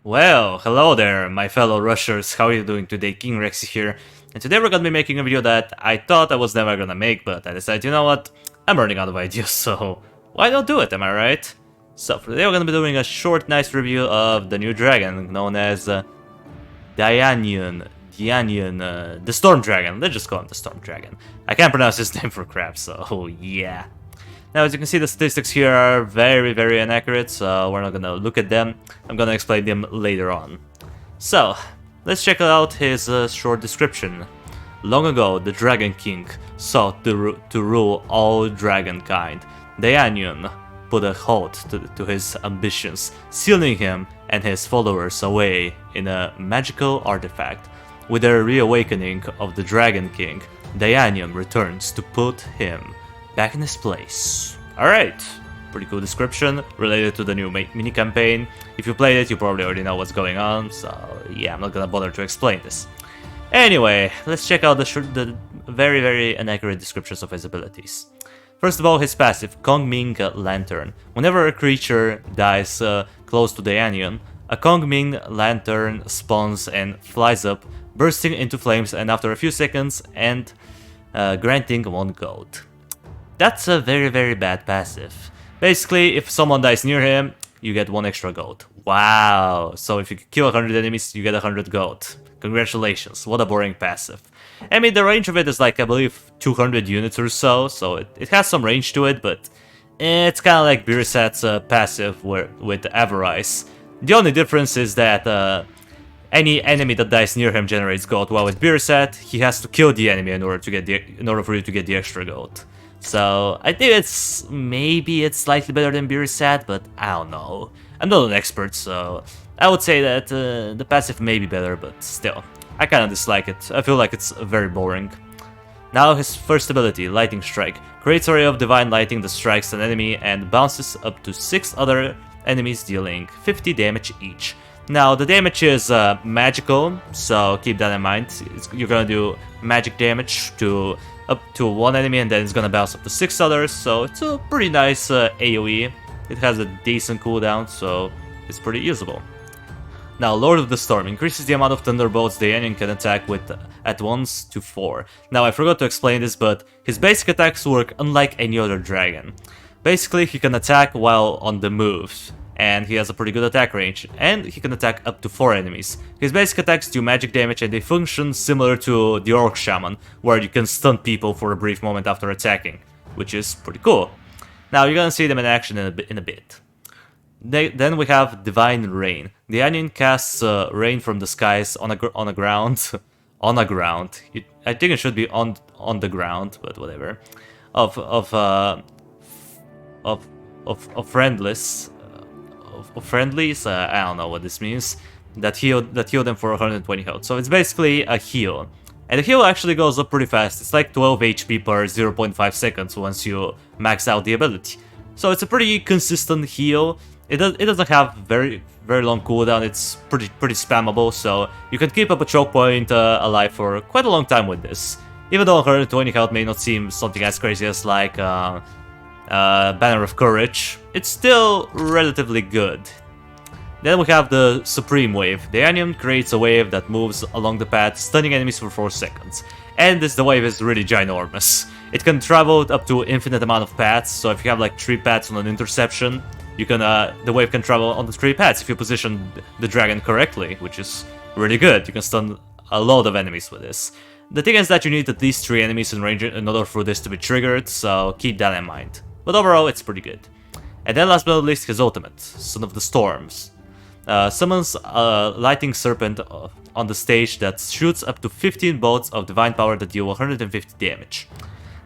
Well, hello there, my fellow rushers. How are you doing today? King Rex here. And today we're gonna be making a video that I thought I was never gonna make, but I decided, you know what? I'm running out of ideas, so why not do it, am I right? So for today we're gonna be doing a short, nice review of the new dragon known as Dianyun. The Storm Dragon. Let's just call him the Storm Dragon. I can't pronounce his name for crap, so yeah. Now, as you can see, the statistics here are very inaccurate, so we're not gonna look at them. I'm gonna explain them later on. So, let's check out his short description. Long ago, the Dragon King sought to rule all dragonkind. Dianyun put a halt to his ambitions, sealing him and his followers away in a magical artifact. With the reawakening of the Dragon King, Dianyun returns to put him back in his place. Alright, pretty cool description related to the new mini-campaign. If you played it, you probably already know what's going on, so yeah, I'm not gonna bother to explain this. Anyway, let's check out the very inaccurate descriptions of his abilities. First of all, his passive, Kongming Lantern. Whenever a creature dies close to Dianyun, a Kongming Lantern spawns and flies up, bursting into flames, and after a few seconds, and granting 1 gold. That's a very bad passive. Basically, if someone dies near him, you get 1 extra gold. Wow! So if you kill 100 enemies, you get 100 gold. Congratulations, what a boring passive. I mean, the range of it is like, I believe, 200 units or so it has some range to it, but it's kind of like Birsat's passive with Avarice. The only difference is that any enemy that dies near him generates gold, while with Birsat, he has to kill the enemy in order for you to get the extra gold. So I think maybe it's slightly better than Birsat, but I don't know. I'm not an expert, so I would say that the passive may be better, but still, I kind of dislike it. I feel like it's very boring. Now his first ability, Lightning Strike, creates a ray of divine lighting that strikes an enemy and bounces up to 6 other enemies, dealing 50 damage each. Now the damage is magical, so keep that in mind. You're gonna do magic damage up to 1 enemy, and then it's gonna bounce up to 6 others, so it's a pretty nice AoE. It has a decent cooldown, so it's pretty usable. Now, Lord of the Storm increases the amount of thunderbolts the Dianyun can attack with at once to 4. Now, I forgot to explain this, but his basic attacks work unlike any other dragon. Basically, he can attack while on the move, and he has a pretty good attack range, and he can attack up to 4 enemies. His basic attacks do magic damage, and they function similar to the Orc Shaman, where you can stun people for a brief moment after attacking, which is pretty cool. Now, you're gonna see them in action in a bit. Then we have Divine Rain. The Dianyun casts rain from the skies on a ground. On a ground. I think it should be on the ground, but whatever. Of friendlies. Of friendlies, I don't know what this means, that heal them for 120 health. So it's basically a heal. And the heal actually goes up pretty fast. It's like 12 HP per 0.5 seconds once you max out the ability. So it's a pretty consistent heal. It doesn't have very long cooldown. It's pretty spammable, so you can keep up a choke point alive for quite a long time with this. Even though 120 health may not seem something as crazy as like Banner of Courage, it's still relatively good. Then we have the Supreme Wave. The Dianyun creates a wave that moves along the path, stunning enemies for 4 seconds. And the wave is really ginormous. It can travel up to infinite amount of paths, so if you have like 3 paths on an interception, you can the wave can travel on the 3 paths if you position the dragon correctly, which is really good. You can stun a lot of enemies with this. The thing is that you need at least 3 enemies in range in order for this to be triggered, so keep that in mind. But overall, it's pretty good. And then last but not least, his ultimate, Son of the Storms. Summons a lightning serpent on the stage that shoots up to 15 bolts of divine power that deal 150 damage.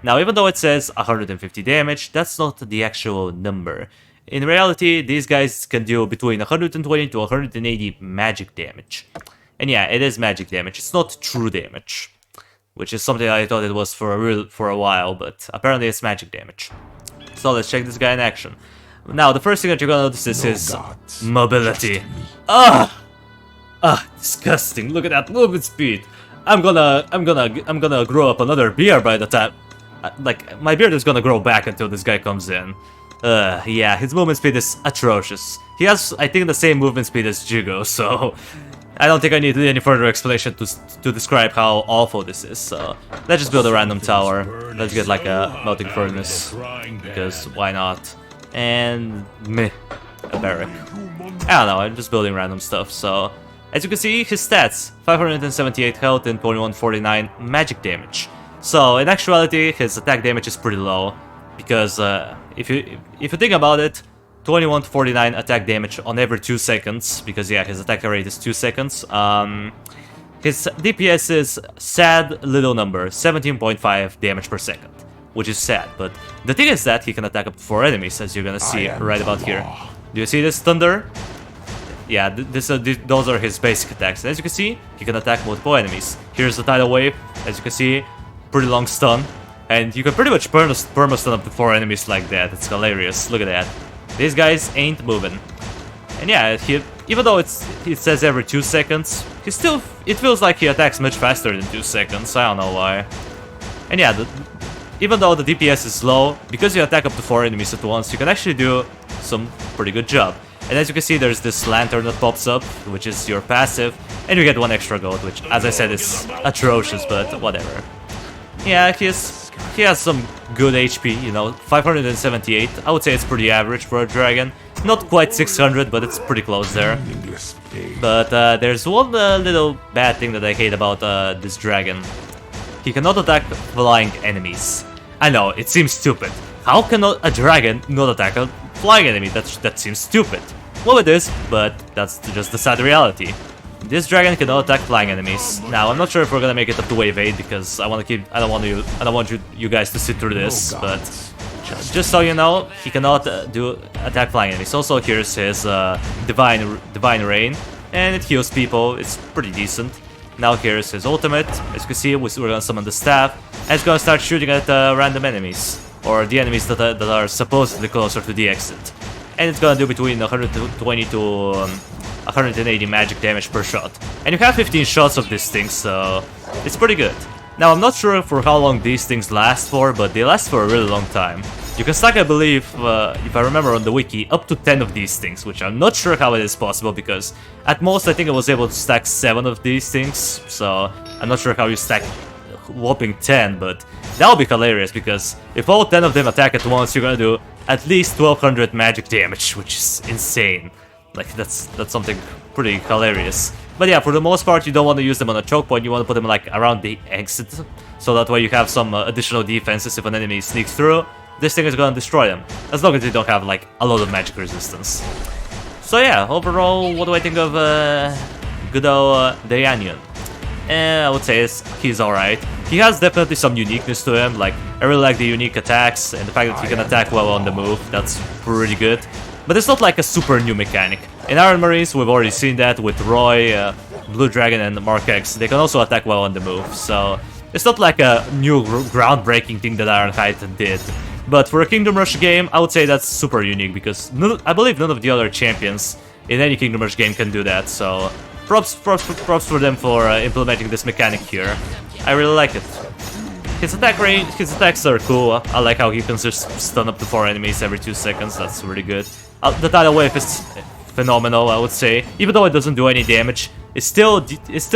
Now, even though it says 150 damage, that's not the actual number. In reality, these guys can deal between 120 to 180 magic damage. And yeah, it is magic damage, it's not true damage. Which is something I thought it was for a while, but apparently it's magic damage. So let's check this guy in action. Now, the first thing that you're gonna notice is his mobility. Disgusting! Look at that movement speed. I'm gonna grow up another beard by the time. Like, my beard is gonna grow back until this guy comes in. Yeah, his movement speed is atrocious. He has, I think, the same movement speed as Jugo, so I don't think I need any further explanation to describe how awful this is. So let's just build a random tower. Let's get like a melting furnace, because why not? And meh, a barrack. I don't know, I'm just building random stuff. So as you can see, his stats: 578 health and 2149 magic damage. So in actuality, his attack damage is pretty low, because if you think about it, 21 to 49 attack damage on every 2 seconds, because yeah, his attack rate is 2 seconds. His DPS is sad little number, 17.5 damage per second, which is sad. But the thing is that he can attack up to 4 enemies, as you're gonna see right about here. Do you see this thunder? Yeah, those are his basic attacks. As you can see, he can attack multiple enemies. Here's the tidal wave. As you can see, pretty long stun. And you can pretty much perma-stun up to 4 enemies like that. It's hilarious. Look at that. These guys ain't moving. And yeah, even though it says every 2 seconds, it feels like he attacks much faster than 2 seconds. I don't know why. And yeah, even though the DPS is low, because you attack up to 4 enemies at once, you can actually do some pretty good job. And as you can see, there's this lantern that pops up, which is your passive, and you get 1 extra gold, which, as I said, is atrocious, but whatever. Yeah, he has some good HP, you know, 578. I would say it's pretty average for a dragon. Not quite 600, but it's pretty close there. But there's one little bad thing that I hate about this dragon. He cannot attack flying enemies. I know, it seems stupid. How can a dragon not attack a flying enemy? That seems stupid. Well, it is, but that's just the sad reality. This dragon cannot attack flying enemies. Now, I'm not sure if we're gonna make it up to wave 8, because I don't want you guys to sit through this, but just so you know, he cannot attack flying enemies. Also, here's his divine rain, and it heals people. It's pretty decent. Now here's his ultimate. As you can see, we're gonna summon the staff, and it's gonna start shooting at random enemies, or the enemies that are supposedly closer to the exit. And it's gonna do between 120 to 180 magic damage per shot. And you have 15 shots of this thing, so it's pretty good. Now, I'm not sure for how long these things last for, but they last for a really long time. You can stack, I believe, if I remember on the wiki, up to 10 of these things, which I'm not sure how it is possible, because at most I think I was able to stack 7 of these things, so I'm not sure how you stack whopping 10, but that would be hilarious, because if all 10 of them attack at once, you're gonna do at least 1200 magic damage, which is insane. Like, that's something pretty hilarious. But yeah, for the most part, you don't want to use them on a choke point, you want to put them like around the exit, so that way you have some additional defenses if an enemy sneaks through. This thing is gonna destroy them, as long as they don't have like a lot of magic resistance. So yeah, overall, what do I think of good old Dianyun? I would say he's alright. He has definitely some uniqueness to him, like I really like the unique attacks and the fact that he can attack well on the move, that's pretty good. But it's not like a super new mechanic. In Iron Marines, we've already seen that with Roy, Blue Dragon and Mark X. They can also attack well on the move, so it's not like a new groundbreaking thing that Ironhide did. But for a Kingdom Rush game, I would say that's super unique, because I believe none of the other champions in any Kingdom Rush game can do that, so props for them for implementing this mechanic here. I really like it. His attacks are cool. I like how he can just stun up to 4 enemies every 2 seconds, that's really good. The tidal wave is phenomenal, I would say. Even though it doesn't do any damage, it still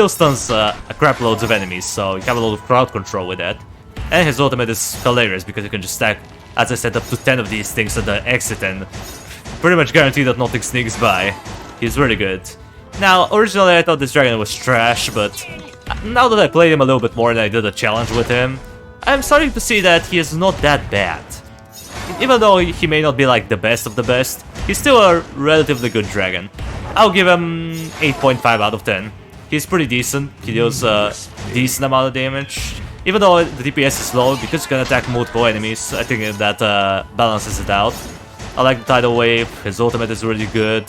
stuns a crap loads of enemies, so you have a lot of crowd control with that. And his ultimate is hilarious, because you can just stack, as I said, up to 10 of these things at the exit and pretty much guarantee that nothing sneaks by. He's really good. Now, originally I thought this dragon was trash, but now that I played him a little bit more and I did a challenge with him, I'm starting to see that he is not that bad. Even though he may not be like the best of the best, he's still a relatively good dragon. I'll give him 8.5 out of 10. He's pretty decent, he deals a decent amount of damage. Even though the DPS is low, because you can attack multiple enemies, I think that balances it out. I like the tidal wave, his ultimate is really good.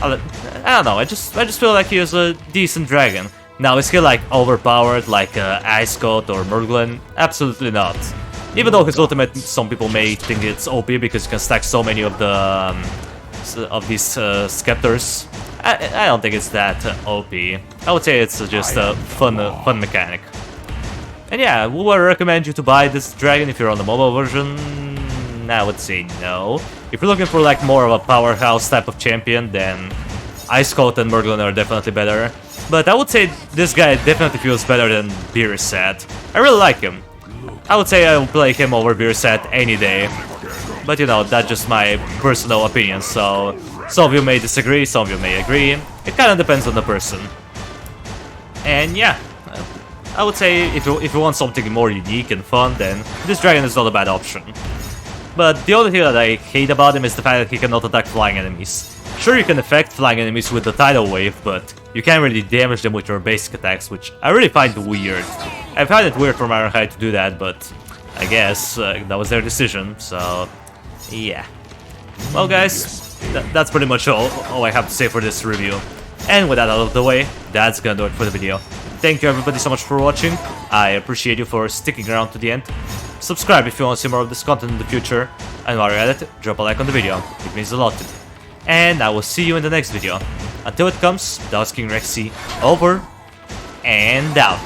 I don't know, I just feel like he is a decent dragon. Now, is he like overpowered like Ice Coat or Murglen? Absolutely not. Even though his ultimate, some people may think it's OP because you can stack so many of these scepters. I don't think it's that OP. I would say it's just a fun mechanic. And yeah, would I recommend you to buy this dragon if you're on the mobile version? I would say no. If you're looking for like more of a powerhouse type of champion, then Ice Cold and Murglin are definitely better. But I would say this guy definitely feels better than Beerset. I really like him. I would say I will play him over Beerset any day. But you know, that's just my personal opinion, so some of you may disagree, some of you may agree. It kind of depends on the person. And yeah, I would say if you want something more unique and fun, then this dragon is not a bad option. But the only thing that I hate about him is the fact that he cannot attack flying enemies. Sure, you can affect flying enemies with the tidal wave, but you can't really damage them with your basic attacks, which I really find weird. I find it weird for Ironhide to do that, but I guess that was their decision, so yeah. Well guys, that's pretty much all I have to say for this review. And with that out of the way, that's gonna do it for the video. Thank you everybody so much for watching. I appreciate you for sticking around to the end. Subscribe if you want to see more of this content in the future. And while you're at it, drop a like on the video. It means a lot to me. And I will see you in the next video. Until it comes, that was King Rexy, over and out.